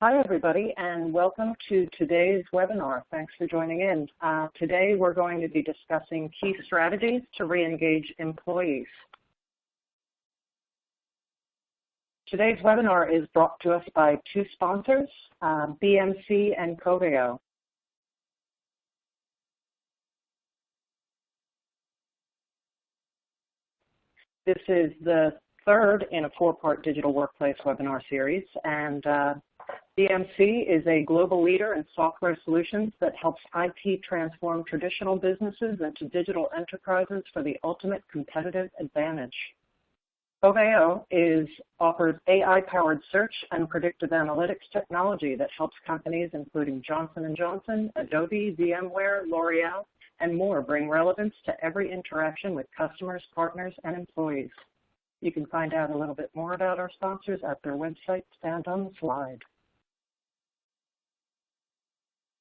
Hi, everybody, and welcome to today's webinar. Thanks for joining in. Today, we're going to be discussing key strategies to re-engage employees. Today's webinar is brought to us by two sponsors, BMC and Coveo. This is the third in a four-part digital workplace webinar series, and BMC is a global leader in software solutions that helps IT transform traditional businesses into digital enterprises for the ultimate competitive advantage. Coveo offers AI-powered search and predictive analytics technology that helps companies including Johnson & Johnson, Adobe, VMware, L'Oreal, and more bring relevance to every interaction with customers, partners, and employees. You can find out a little bit more about our sponsors at their website found on the slide.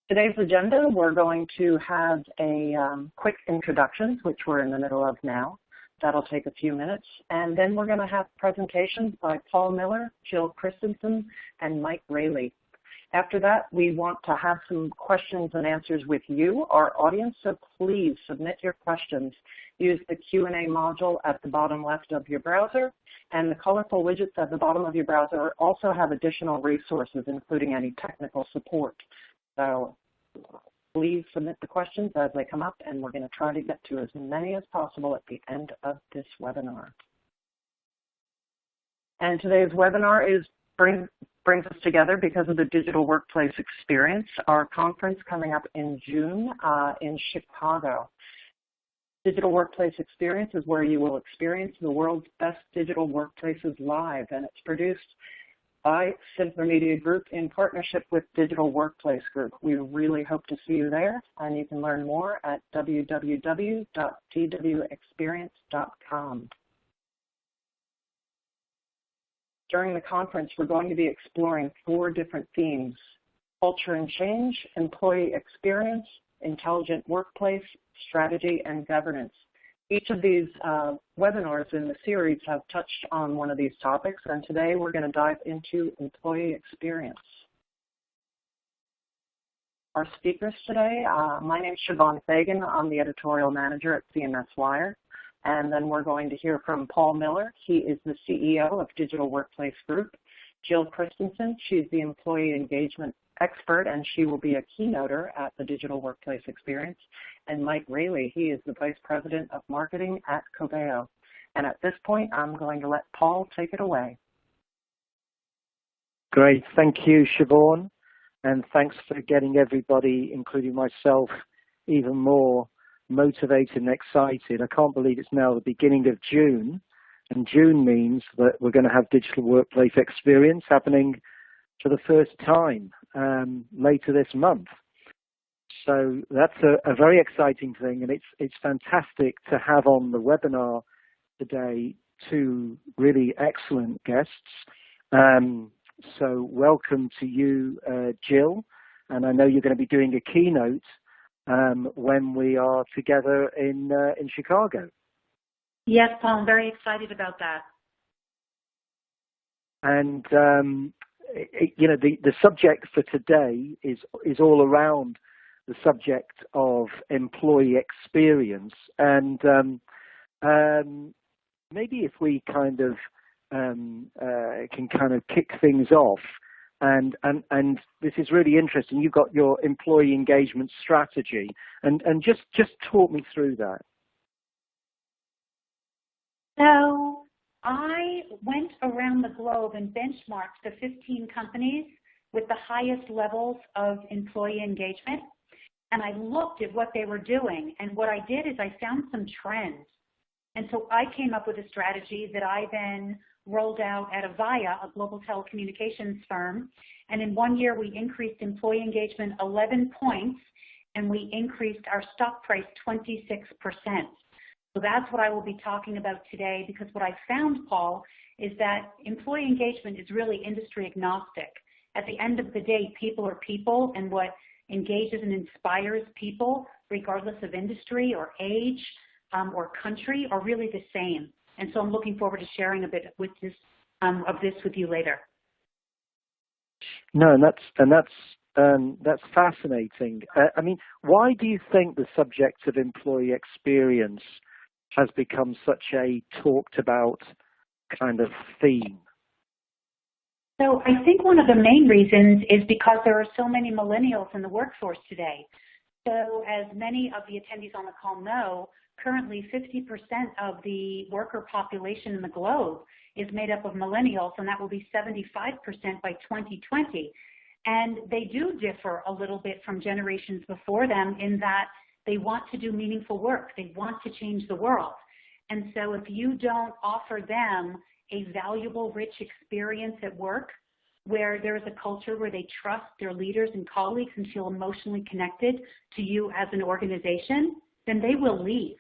Today's agenda, we're going to have a quick introductions, which we're in the middle of now. That'll take a few minutes. And then we're going to have presentations by Paul Miller, Jill Christensen, and Mike Rayleigh. After that, we want to have some questions and answers with you, our audience, so please submit your questions. Use the Q&A module at the bottom left of your browser, and the colorful widgets at the bottom of your browser also have additional resources, including any technical support. So please submit the questions as they come up, and we're going to try to get to as many as possible at the end of this webinar. And today's webinar brings us together because of the Digital Workplace Experience, our conference coming up in June in Chicago. Digital Workplace Experience is where you will experience the world's best digital workplaces live, and it's produced by Simpler Media Group in partnership with Digital Workplace Group. We really hope to see you there, and you can learn more at www.dwexperience.com. During the conference, we're going to be exploring 4 different themes: culture and change, employee experience, intelligent workplace, strategy, and governance. Each of these webinars in the series have touched on one of these topics, and today we're going to dive into employee experience. Our speakers today, my name is Siobhan Fagan. I'm the editorial manager at CMS Wire. And then we're going to hear from Paul Miller. He is the CEO of Digital Workplace Group. Jill Christensen, she's the employee engagement expert, and she will be a keynoter at the Digital Workplace Experience. And Mike Rayleigh, he is the Vice President of Marketing at Coveo. And at this point, I'm going to let Paul take it away. Great. Thank you, Siobhan. And thanks for getting everybody, including myself, even more motivated and excited. I can't believe it's now the beginning of June, and June means that we're going to have Digital Workplace Experience happening for the first time later this month. So that's a very exciting thing, and it's fantastic to have on the webinar today 2 really excellent guests. So welcome to you, Jill, and I know you're going to be doing a keynote when we are together in Chicago. Yes, Paul, I'm very excited about that. And you know, the subject for today is all around the subject of employee experience, and maybe if we kind of can kind of kick things off. And this is really interesting. You've got your employee engagement strategy, and just talk me through that. So I went around the globe and benchmarked the 15 companies with the highest levels of employee engagement, and I looked at what they were doing. And what I did is I found some trends, and so I came up with a strategy that I then rolled out at Avaya, a global telecommunications firm, and in 1 year we increased employee engagement 11 points, and we increased our stock price 26%. So that's what I will be talking about today, because what I found, Paul, is that employee engagement is really industry agnostic. At the end of the day, people are people, and what engages and inspires people, regardless of industry or age or country, are really the same. And so I'm looking forward to sharing a bit with this, of this with you later. No, that's fascinating. I mean, why do you think the subject of employee experience has become such a talked about kind of theme? So I think one of the main reasons is because there are so many millennials in the workforce today. So as many of the attendees on the call know, currently 50% of the worker population in the globe is made up of millennials, and that will be 75% by 2020. And they do differ a little bit from generations before them in that they want to do meaningful work. They want to change the world. And so if you don't offer them a valuable, rich experience at work where there is a culture where they trust their leaders and colleagues and feel emotionally connected to you as an organization, then they will leave.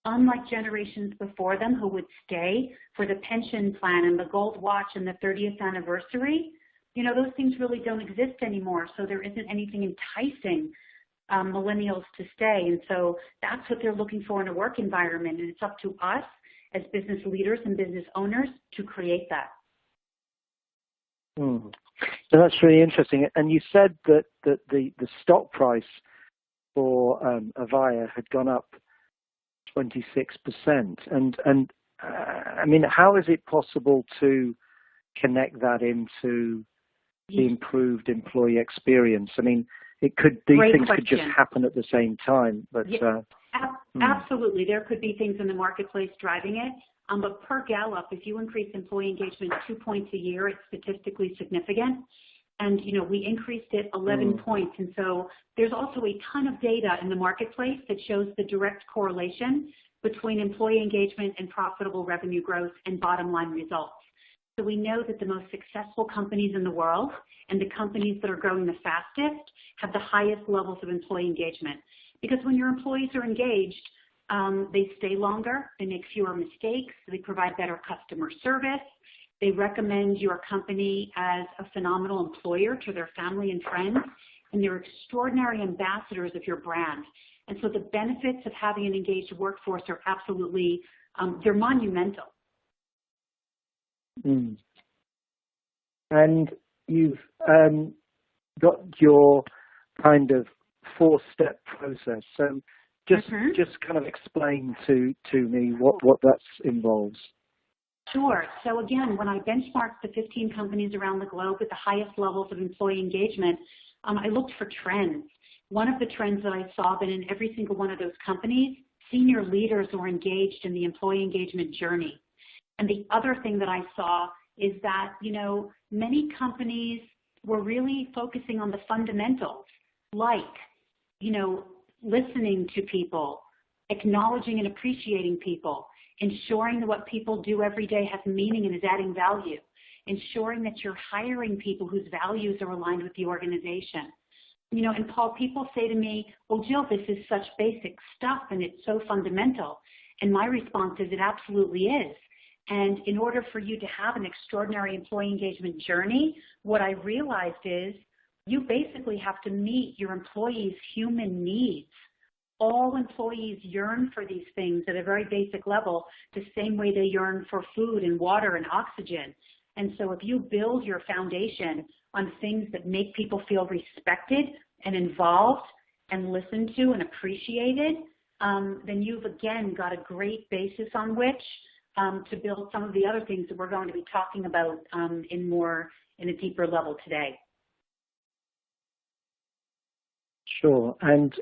Unlike generations before them who would stay for the pension plan and the gold watch and the 30th anniversary, you know, those things really don't exist anymore. So there isn't anything enticing millennials to stay. And so that's what they're looking for in a work environment. And it's up to us as business leaders and business owners to create that. So that's really interesting. And you said that the stock price for Avaya had gone up 26%. And I mean, how is it possible to connect that into the improved employee experience? I mean, these things could just happen at the same time. But absolutely, there could be things in the marketplace driving it. But per Gallup, if you increase employee engagement 2 points a year, it's statistically significant. And, you know, we increased it 11 points. And so there's also a ton of data in the marketplace that shows the direct correlation between employee engagement and profitable revenue growth and bottom line results. So we know that the most successful companies in the world and the companies that are growing the fastest have the highest levels of employee engagement. Because when your employees are engaged, they stay longer, they make fewer mistakes, they provide better customer service, they recommend your company as a phenomenal employer to their family and friends, and they're extraordinary ambassadors of your brand. And so the benefits of having an engaged workforce are absolutely, they're monumental. And you've got your kind of 4-step process. So just kind of explain to me what that involves. Sure. So again, when I benchmarked the 15 companies around the globe with the highest levels of employee engagement, I looked for trends. One of the trends that I saw that in every single one of those companies, senior leaders were engaged in the employee engagement journey. And the other thing that I saw is that, you know, many companies were really focusing on the fundamentals, like, you know, listening to people, acknowledging and appreciating people, ensuring that what people do every day has meaning and is adding value, ensuring that you're hiring people whose values are aligned with the organization. You know, and Paul, people say to me, well, Jill, this is such basic stuff and it's so fundamental. And my response is it absolutely is. And in order for you to have an extraordinary employee engagement journey, what I realized is you basically have to meet your employees' human needs. All employees yearn for these things at a very basic level, the same way they yearn for food and water and oxygen. And so if you build your foundation on things that make people feel respected and involved and listened to and appreciated, then you've again got a great basis on which to build some of the other things that we're going to be talking about in a deeper level today. Sure. And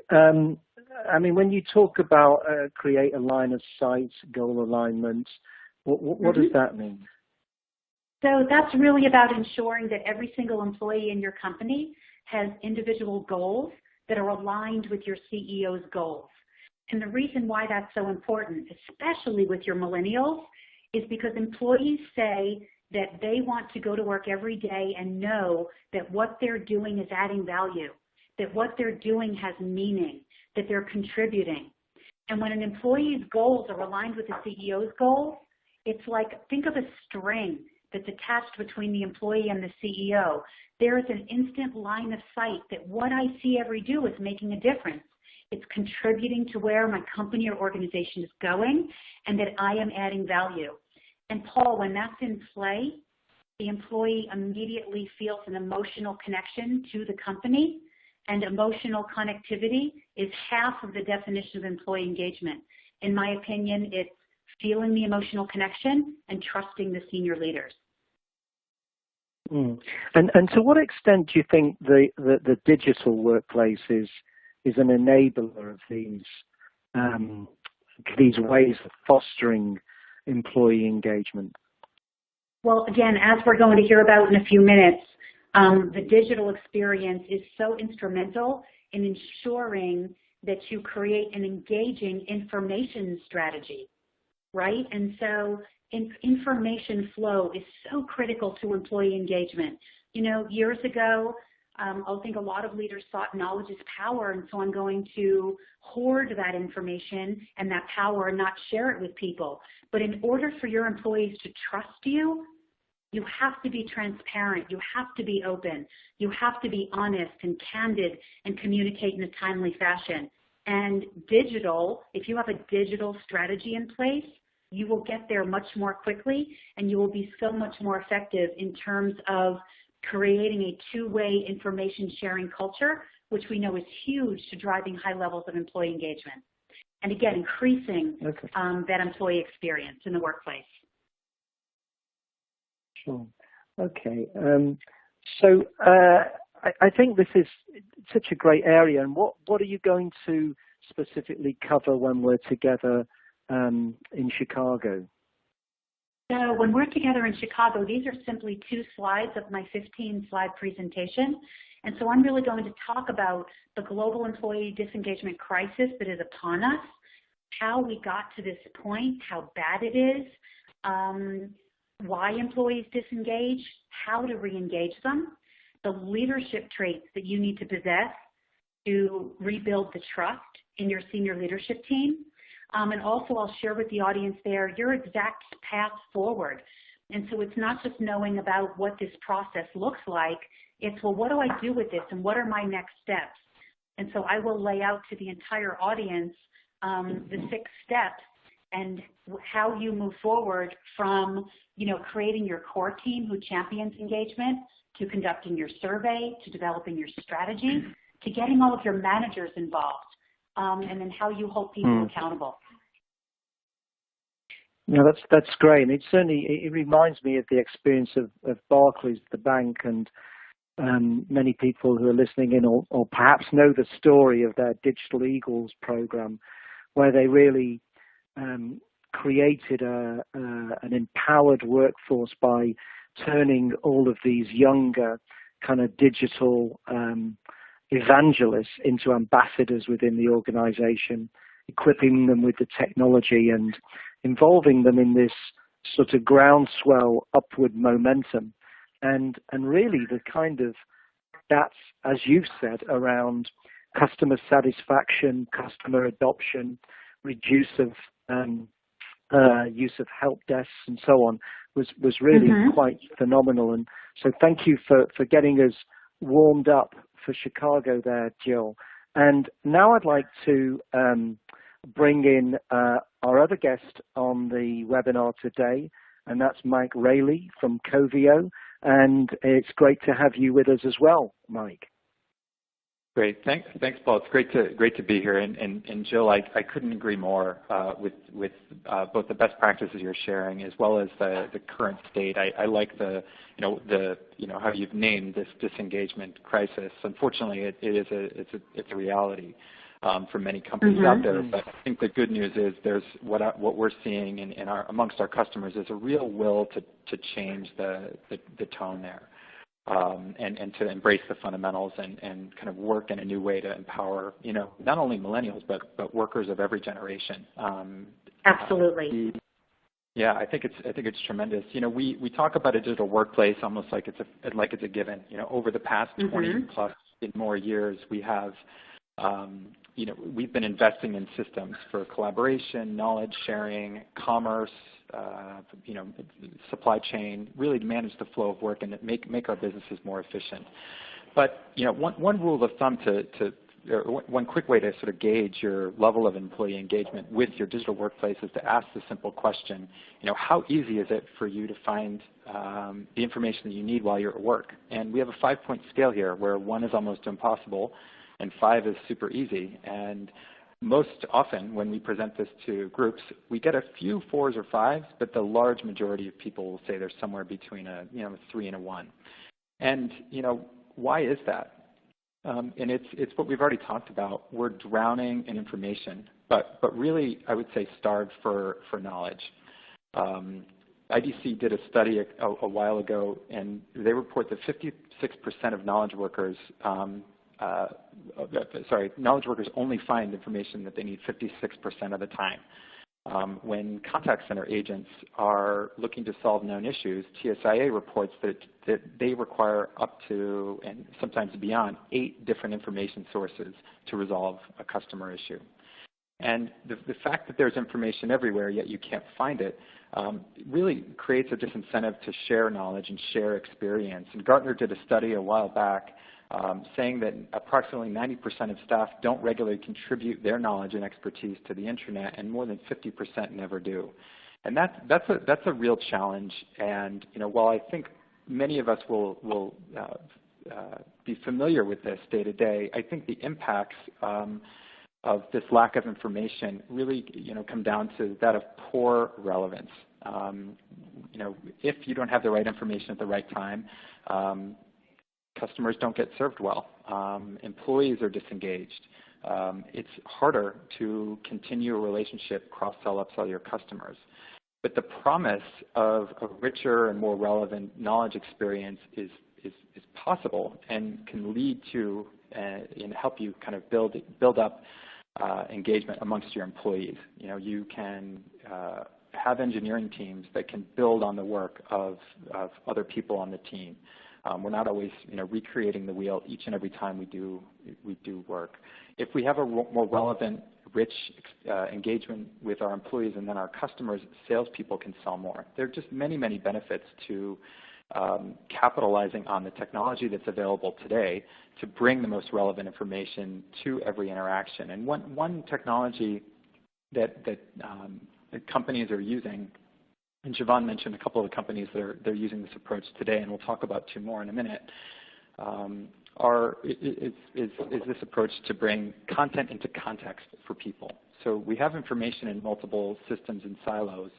I mean, when you talk about create a line of sight, goal alignment, what does that mean? So that's really about ensuring that every single employee in your company has individual goals that are aligned with your CEO's goals. And the reason why that's so important, especially with your millennials, is because employees say that they want to go to work every day and know that what they're doing is adding value, that what they're doing has meaning, that they're contributing. And when an employee's goals are aligned with the CEO's goals, it's like, think of a string that's attached between the employee and the CEO. There is an instant line of sight that what I see every day is making a difference. It's contributing to where my company or organization is going, and that I am adding value. And Paul, when that's in play, the employee immediately feels an emotional connection to the company, and emotional connectivity is half of the definition of employee engagement. In my opinion, it's feeling the emotional connection and trusting the senior leaders. Mm. And to what extent do you think the digital workplace is an enabler of these ways of fostering employee engagement? Well, again, as we're going to hear about in a few minutes, the digital experience is so instrumental in ensuring that you create an engaging information strategy, right? And so information flow is so critical to employee engagement. You know, years ago, I think a lot of leaders thought knowledge is power, and so I'm going to hoard that information and that power and not share it with people. But in order for your employees to trust you, you have to be transparent, you have to be open, you have to be honest and candid and communicate in a timely fashion. And digital, if you have a digital strategy in place, you will get there much more quickly, and you will be so much more effective in terms of creating a two-way information sharing culture, which we know is huge to driving high levels of employee engagement. And again, increasing that employee experience in the workplace. Sure. Okay. So I think this is such a great area. And what are you going to specifically cover when we're together in Chicago? So when we're together in Chicago, these are simply 2 slides of my 15-slide presentation. And so I'm really going to talk about the global employee disengagement crisis that is upon us, how we got to this point, how bad it is, why employees disengage, how to re-engage them, the leadership traits that you need to possess to rebuild the trust in your senior leadership team. And also I'll share with the audience there your exact path forward. And so it's not just knowing about what this process looks like, it's, well, what do I do with this and what are my next steps? And so I will lay out to the entire audience the 6 steps and how you move forward from, you know, creating your core team who champions engagement, to conducting your survey, to developing your strategy, to getting all of your managers involved, and then how you hold people accountable. No, that's great, and it reminds me of the experience of Barclays, the bank, and many people who are listening in or perhaps know the story of their Digital Eagles program, where they really created an empowered workforce by turning all of these younger kind of digital evangelists into ambassadors within the organization, equipping them with the technology and involving them in this sort of groundswell upward momentum. And really the kind of, that's, as you've said, around customer satisfaction, customer adoption, use of help desks and so on was really quite phenomenal. And so thank you for getting us warmed up for Chicago there, Jill. And now I'd like to bring in our other guest on the webinar today, and that's Mike Raley from Coveo. And it's great to have you with us as well, Mike. Great, thanks, Paul. It's great to be here. And Jill, I couldn't agree more with both the best practices you're sharing as well as the current state. I like how you've named this disengagement crisis. Unfortunately, it's a reality for many companies out there. But I think the good news is there's what we're seeing amongst our customers is a real will to change the tone there. And to embrace the fundamentals and kind of work in a new way to empower, not only millennials, but workers of every generation. Absolutely. I think it's tremendous. We talk about a digital workplace almost like it's a given. Over the past 20 plus and more years, we have, we've been investing in systems for collaboration, knowledge sharing, commerce, supply chain, really to manage the flow of work and make our businesses more efficient. But one rule of thumb to one quick way to sort of gauge your level of employee engagement with your digital workplace is to ask the simple question, how easy is it for you to find the information that you need while you're at work? And we have a 5-point scale here where 1 is almost impossible and 5 is super easy. And most often when we present this to groups, we get a few 4s or 5s, but the large majority of people will say they're somewhere between a 3 and a 1. And why is that? And it's what we've already talked about. We're drowning in information, but really I would say starved for knowledge. IDC did a study a while ago, and they report that 56% of knowledge workers, knowledge workers only find information that they need 56% of the time. When contact center agents are looking to solve known issues, TSIA reports that they require up to, and sometimes beyond, 8 different information sources to resolve a customer issue. And the fact that there's information everywhere, yet you can't find it, really creates a disincentive to share knowledge and share experience. And Gartner did a study a while back saying that approximately 90% of staff don't regularly contribute their knowledge and expertise to the intranet, and more than 50% never do. And that's a real challenge. And while I think many of us will be familiar with this day to day, I think the impacts of this lack of information really come down to that of poor relevance. If you don't have the right information at the right time, customers don't get served well. Employees are disengaged. It's harder to continue a relationship, cross-sell, upsell your customers. But the promise of a richer and more relevant knowledge experience is possible and can lead to and help you kind of build up engagement amongst your employees. You can have engineering teams that can build on the work of other people on the team. We're not always recreating the wheel each and every time we do work. If we have a more relevant, rich engagement with our employees and then our customers, salespeople can sell more. There are just many, many benefits to capitalizing on the technology that's available today to bring the most relevant information to every interaction. And one technology that companies are using, and Siobhan mentioned a couple of the companies that they're using this approach today, and we'll talk about 2 more in a minute, is this approach to bring content into context for people. So we have information in multiple systems and silos.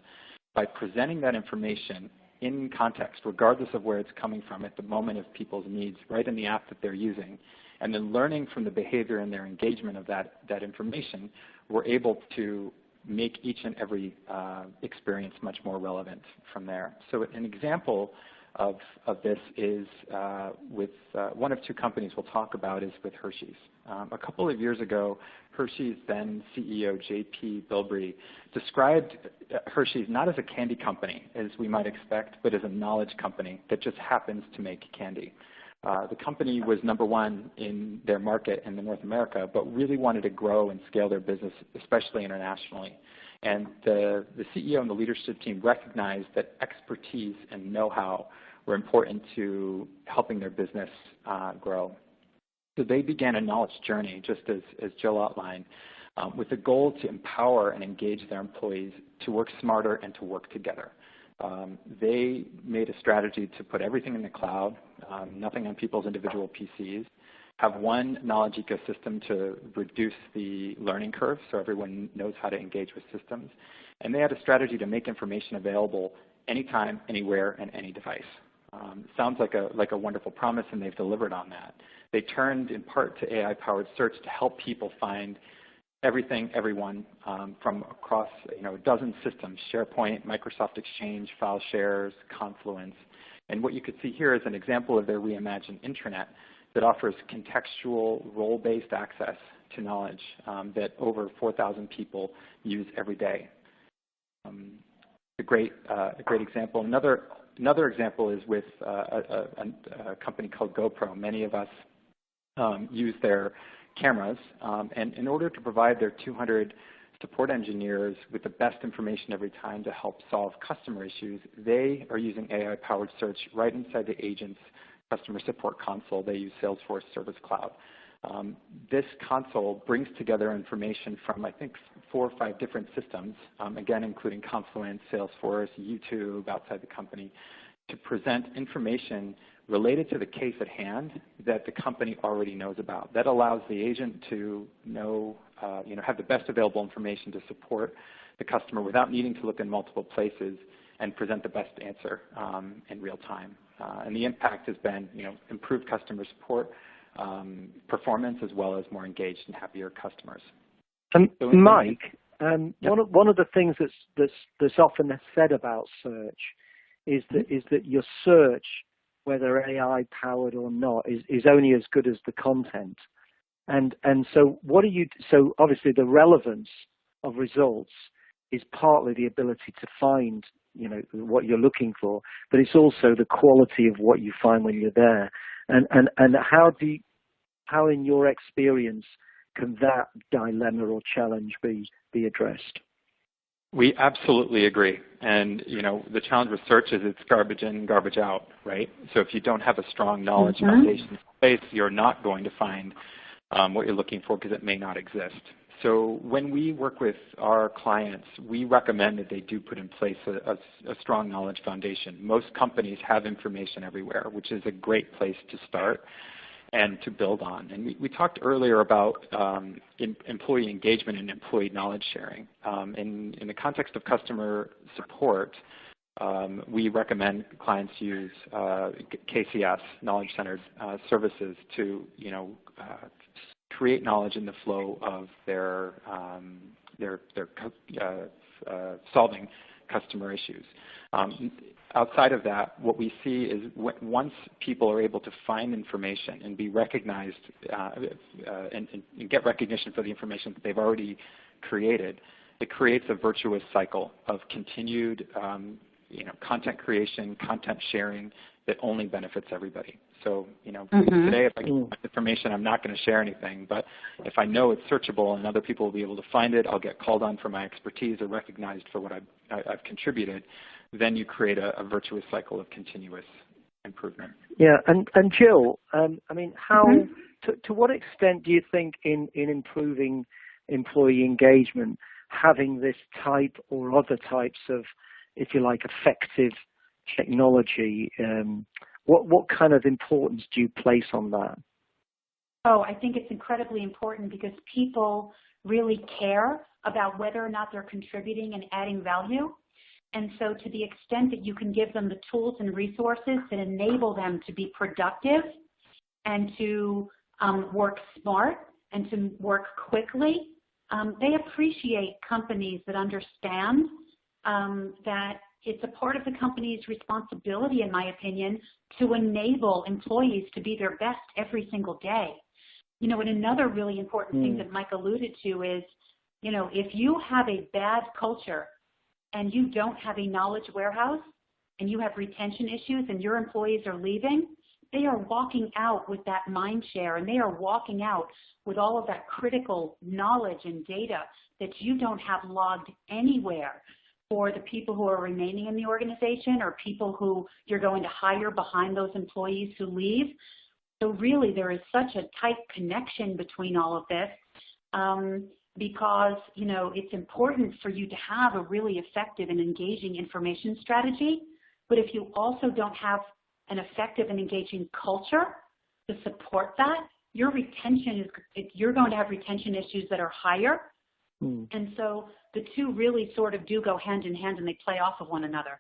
By presenting that information in context, regardless of where it's coming from at the moment of people's needs, right in the app that they're using, and then learning from the behavior and their engagement of that information, we're able to make each and every experience much more relevant from there. So an example of this is with one of 2 companies we'll talk about is with Hershey's. A couple of years ago, Hershey's then CEO J.P. Bilbrey described Hershey's not as a candy company, as we might expect, but as a knowledge company that just happens to make candy. The company was #1 in their market in North America, but really wanted to grow and scale their business, especially internationally. And the CEO and the leadership team recognized that expertise and know-how were important to helping their business grow. So they began a knowledge journey, just as Jill outlined, with the goal to empower and engage their employees to work smarter and to work together. They made a strategy to put everything in the cloud, nothing on people's individual PCs, have one knowledge ecosystem to reduce the learning curve so everyone knows how to engage with systems. And they had a strategy to make information available anytime, anywhere, and any device. Sounds like a wonderful promise, and they've delivered on that. They turned in part to AI-powered search to help people find everything, everyone from across a dozen systems: SharePoint, Microsoft Exchange, file shares, Confluence. And what you could see here is an example of their reimagined intranet that offers contextual, role-based access to knowledge that over 4,000 people use every day. A great example. Another example is with a company called GoPro. Many of us use their cameras, and in order to provide their 200 support engineers with the best information every time to help solve customer issues, they are using AI-powered search right inside the agent's customer support console. They use Salesforce Service Cloud. This console brings together information from, I think, 4 or 5 different systems, again, including Confluence, Salesforce, YouTube, outside the company, to present information related to the case at hand that the company already knows about. That allows the agent to know, have the best available information to support the customer without needing to look in multiple places and present the best answer in real time. And the impact has been, improved customer support, performance, as well as more engaged and happier customers. Mike, one of the things that's often said about search is that your search, whether AI powered or not, is only as good as the content. And so so obviously the relevance of results is partly the ability to find what you're looking for, but it's also the quality of what you find when you're there. And how in your experience can that dilemma or challenge be addressed? We absolutely agree. And, the challenge with search is it's garbage in, garbage out, right? So if you don't have a strong knowledge foundation in place, you're not going to find what you're looking for because it may not exist. So when we work with our clients, we recommend that they do put in place a strong knowledge foundation. Most companies have information everywhere, which is a great place to start and to build on. And we talked earlier about employee engagement and employee knowledge sharing. In the context of customer support, we recommend clients use KCS, knowledge-centered services, to create knowledge in the flow of their solving customer issues. Outside of that, what we see is once people are able to find information and be recognized and get recognition for the information that they've already created, it creates a virtuous cycle of continued content creation, content sharing that only benefits everybody. So, today if I get information, I'm not going to share anything. But if I know it's searchable and other people will be able to find it, I'll get called on for my expertise or recognized for what I've contributed. Then you create a virtuous cycle of continuous improvement. Yeah, and Jill, how to what extent do you think in improving employee engagement, having this type or other types of, if you like, effective technology, what kind of importance do you place on that? Oh, I think it's incredibly important because people really care about whether or not they're contributing and adding value. And so to the extent that you can give them the tools and resources that enable them to be productive and to work smart and to work quickly, they appreciate companies that understand that it's a part of the company's responsibility, in my opinion, to enable employees to be their best every single day. And another really important thing that Mike alluded to is, if you have a bad culture and you don't have a knowledge warehouse and you have retention issues and your employees are leaving, they are walking out with that mind share and they are walking out with all of that critical knowledge and data that you don't have logged anywhere for the people who are remaining in the organization or people who you're going to hire behind those employees who leave. So really there is such a tight connection between all of this because, it's important for you to have a really effective and engaging information strategy. But if you also don't have an effective and engaging culture to support that, you're going to have retention issues that are higher. And so the two really sort of do go hand in hand and they play off of one another.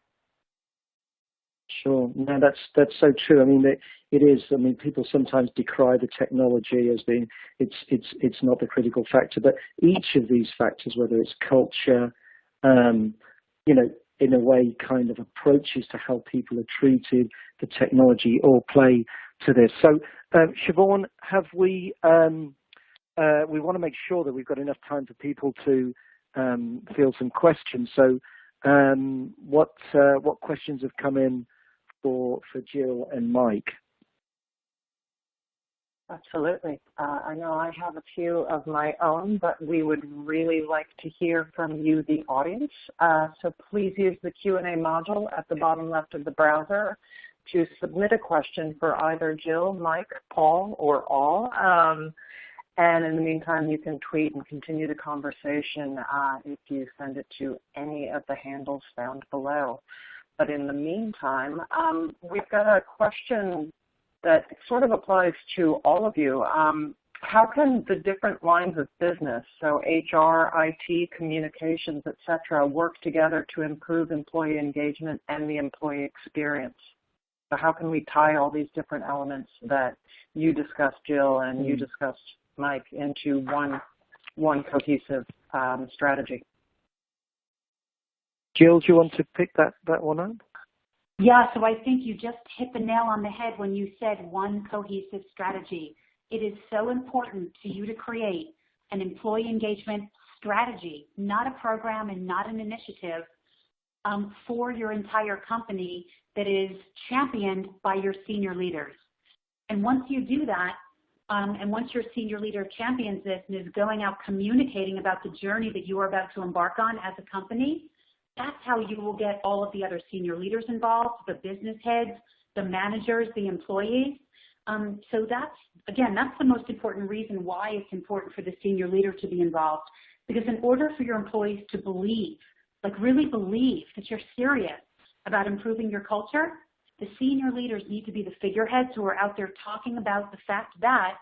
Sure. No, that's so true. It is. People sometimes decry the technology as being it's not the critical factor, but each of these factors, whether it's culture, in a way, kind of approaches to how people are treated, the technology, all play to this. So, Siobhan, have we want to make sure that we've got enough time for people to field some questions. So, what questions have come in for Jill and Mike? Absolutely. I know I have a few of my own, but we would really like to hear from you, the audience. So please use the Q&A module at the bottom left of the browser to submit a question for either Jill, Mike, Paul, or all. And in the meantime, you can tweet and continue the conversation if you send it to any of the handles found below. But in the meantime, we've got a question that sort of applies to all of you. How can the different lines of business, so HR, IT, communications, et cetera, work together to improve employee engagement and the employee experience? So how can we tie all these different elements that you discussed, Jill, and you discussed, Mike, into one cohesive strategy? Jill, do you want to pick that one up? Yeah, so I think you just hit the nail on the head when you said one cohesive strategy. It is so important to you to create an employee engagement strategy, not a program and not an initiative for your entire company that is championed by your senior leaders. And once you do that, and once your senior leader champions this and is going out communicating about the journey that you are about to embark on as a company, that's how you will get all of the other senior leaders involved, the business heads, the managers, the employees. So that's the most important reason why it's important for the senior leader to be involved. Because in order for your employees to believe, like really believe that you're serious about improving your culture, the senior leaders need to be the figureheads who are out there talking about the fact that,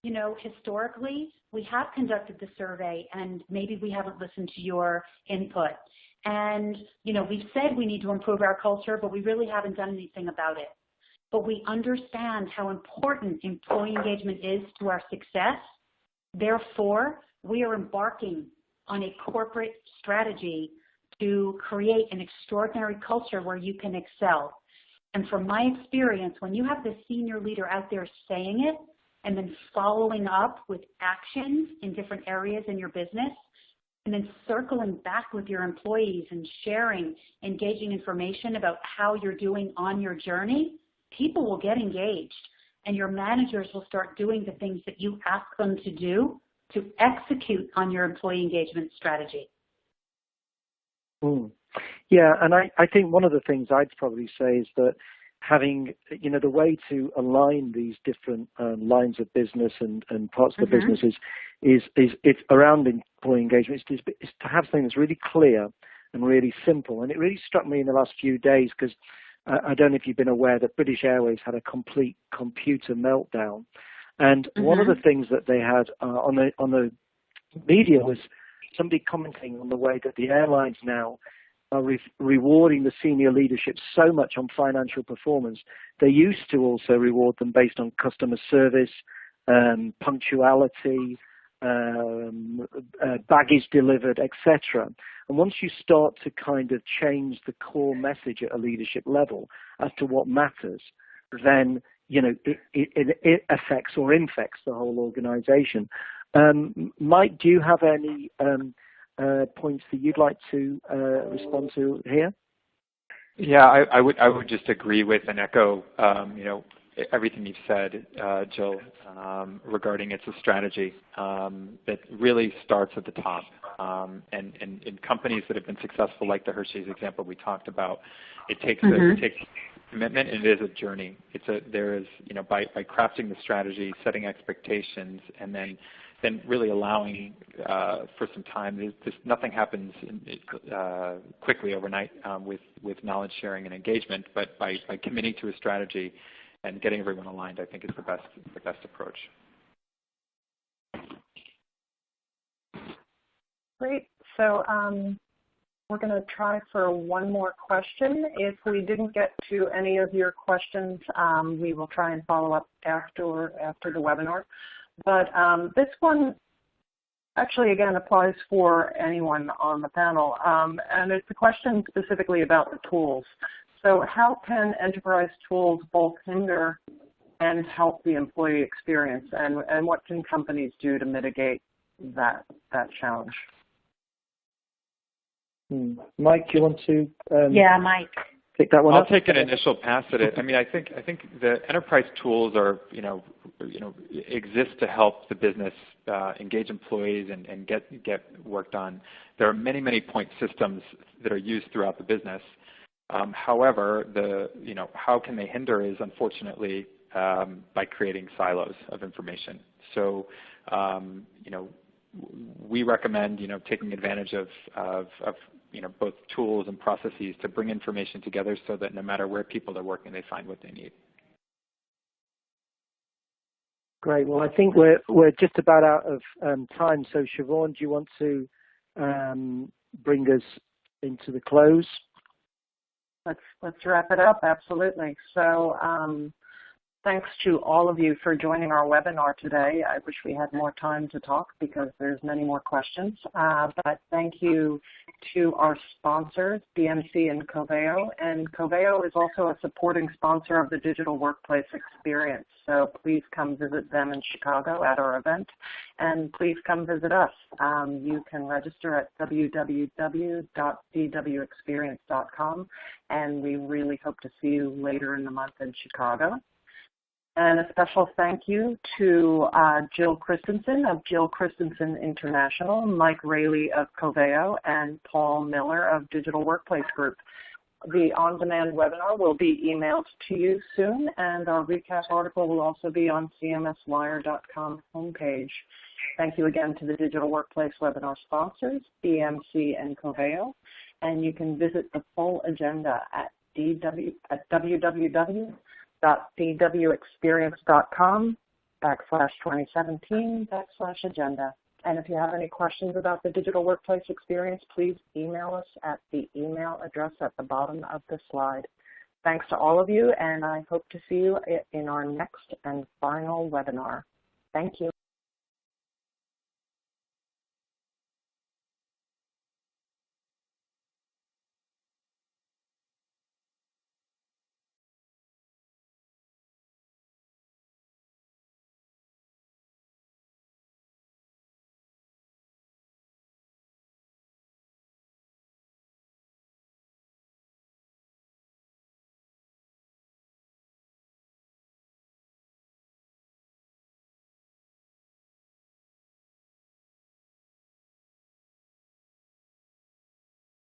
you know, historically we have conducted the survey and maybe we haven't listened to your input. And, you know, we've said we need to improve our culture, but we really haven't done anything about it. But we understand how important employee engagement is to our success. Therefore, we are embarking on a corporate strategy to create an extraordinary culture where you can excel. And from my experience, when you have the senior leader out there saying it and then following up with actions in different areas in your business, and then circling back with your employees and sharing engaging information about how you're doing on your journey, people will get engaged and your managers will start doing the things that you ask them to do to execute on your employee engagement strategy. Yeah, and I think one of the things I'd probably say is that having, you know, the way to align these different lines of business and parts of the business is it's around employee engagement is to have something that's really clear and really simple. And it really struck me in the last few days because I don't know if you've been aware that British Airways had a complete computer meltdown. And one of the things that they had on the media was somebody commenting on the way that the airlines now are rewarding the senior leadership so much on financial performance. They used to also reward them based on customer service, punctuality, baggage delivered, etc. And once you start to kind of change the core message at a leadership level as to what matters, then, you know, it affects or infects the whole organization. Mike, do you have any points that you'd like to respond to here? Yeah, I would just agree with and echo you know, everything you've said, Jill, regarding it's a strategy that really starts at the top. And in companies that have been successful, like the Hershey's example we talked about, it takes commitment, and it is a journey. There is, you know, by crafting the strategy, setting expectations, and then really allowing for some time. Nothing happens quickly overnight with knowledge sharing and engagement, but by committing to a strategy and getting everyone aligned, I think is the best approach. Great. So we're going to try for one more question. If we didn't get to any of your questions, we will try and follow up after the webinar. But this one actually, again, applies for anyone on the panel. And it's a question specifically about the tools. So how can enterprise tools both hinder and help the employee experience? And what can companies do to mitigate that challenge? Mike, do you want to yeah, Mike. pick that one up? I'll take an initial pass at it. I mean, I think the enterprise tools are, exist to help the business engage employees and get work done. There are many point systems that are used throughout the business. However, how can they hinder is, unfortunately, by creating silos of information. So, we recommend, taking advantage of both tools and processes to bring information together so that no matter where people are working, they find what they need. Great. Well, I think we're just about out of time. So, Siobhan, do you want to bring us into the close? Let's wrap it up. Absolutely. So, thanks to all of you for joining our webinar today. I wish we had more time to talk because there's many more questions. But thank you to our sponsors, BMC and Coveo. And Coveo is also a supporting sponsor of the Digital Workplace Experience. So please come visit them in Chicago at our event. And please come visit us. You can register at www.dwexperience.com. And we really hope to see you later in the month in Chicago. And a special thank you to Jill Christensen of Jill Christensen International, Mike Raley of Coveo, and Paul Miller of Digital Workplace Group. The on-demand webinar will be emailed to you soon, and our recap article will also be on cmswire.com homepage. Thank you again to the Digital Workplace webinar sponsors, BMC and Coveo, and you can visit the full agenda at www.dwexperience.com/2017/agenda. And if you have any questions about the Digital Workplace Experience, please email us at the email address at the bottom of the slide. Thanks to all of you, and I hope to see you in our next and final webinar. Thank you.